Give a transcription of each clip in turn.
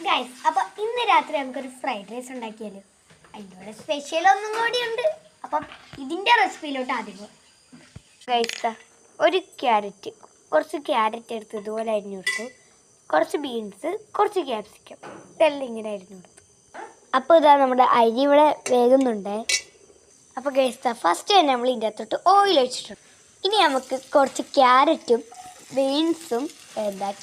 Guys, അപ്പോൾ ഇന്ന് രാത്രി നമുക്കൊരു ഫ്രൈഡ് റൈസ് ഉണ്ടാക്കിയാലോ. അതിൻ്റെ സ്പെഷ്യൽ ഒന്നും കൂടി ഉണ്ട്. അപ്പം ഇതിൻ്റെ റെസിപ്പിയിലോട്ട് ആദ്യം പോകും. ഗൈസ്, ഒരു കുറച്ച് ക്യാരറ്റ് എടുത്ത് ഇതുപോലെ അരിഞ്ഞു കൊടുത്തു. കുറച്ച് ബീൻസ്, കുറച്ച് ക്യാപ്സിക്കം, ഇതെല്ലാം ഇങ്ങനെ അരിഞ്ഞു കൊടുത്തു. അപ്പോൾ ഇതാ നമ്മുടെ അരി ഇവിടെ വേകുന്നുണ്ട്. അപ്പോൾ ഗൈസ്, ഫസ്റ്റ് തന്നെ നമ്മൾ ഇതിൻ്റെ അകത്തോട്ട് ഓയിൽ ഒഴിച്ചിട്ടുണ്ട്. ഇനി നമുക്ക് കുറച്ച് ക്യാരറ്റും ബീൻസും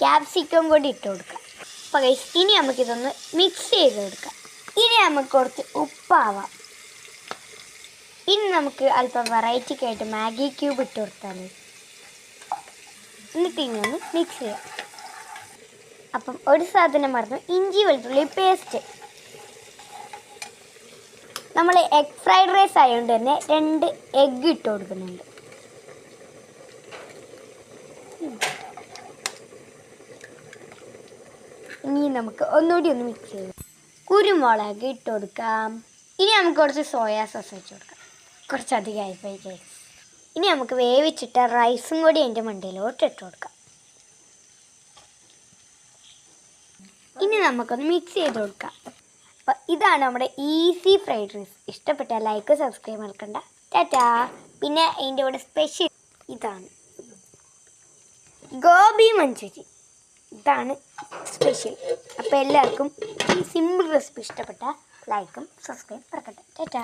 ക്യാപ്സിക്കം കൂടി ഇട്ട് കൊടുക്കാം. അപ്പോൾ ഗൈസ്, ഇനി നമുക്കിതൊന്ന് മിക്സ് ചെയ്ത് കൊടുക്കാം. ഇനി നമുക്ക് കുറച്ച് ഉപ്പാവാം. ഇനി നമുക്ക് അല്പം വെറൈറ്റിക്കായിട്ട് മാഗി ക്യൂബ് ഇട്ട് കൊടുത്താൽ എന്നിട്ട് ഇനി ഒന്ന് മിക്സ് ചെയ്യാം. അപ്പം ഒരു സാധനം മറന്നു, ഇഞ്ചി വെളുത്തുള്ളി പേസ്റ്റ്. നമ്മൾ എഗ് ഫ്രൈഡ് റൈസ് ആയതുകൊണ്ട് തന്നെ 2 എഗ്ഗ് ഇട്ട് കൊടുക്കുന്നുണ്ട്. ഇനി നമുക്ക് ഒന്നുകൂടി ഒന്ന് മിക്സ് ചെയ്യാം. കുരുമുളക് ഇട്ട് കൊടുക്കാം. ഇനി നമുക്ക് കുറച്ച് സോയാ സോസ് വെച്ച് കൊടുക്കാം. കുറച്ചധികമായി പോയി ഗൈസ്. ഇനി നമുക്ക് വേവിച്ചിട്ട റൈസും കൂടി അതിൻ്റെ മണ്ടയിലോട്ട് ഇട്ട് കൊടുക്കാം. ഇനി നമുക്കൊന്ന് മിക്സ് ചെയ്ത് കൊടുക്കാം. അപ്പോൾ ഇതാണ് നമ്മുടെ ഈസി ഫ്രൈഡ് റൈസ്. ഇഷ്ടപ്പെട്ടാൽ ലൈക്ക് സബ്സ്ക്രൈബ് മറക്കണ്ട. ടാറ്റാ. പിന്നെ അതിൻ്റെ കൂടെ സ്പെഷ്യൽ ഇതാണ് ഗോബി മഞ്ചൂരി. ഇതാണ് സ്പെഷ്യൽ. അപ്പോൾ എല്ലാവർക്കും ഈ സിമ്പിൾ റെസിപ്പി ഇഷ്ടപ്പെട്ട ലൈക്കും സബ്സ്ക്രൈബ് മറക്കണ്ട. ടാറ്റാ.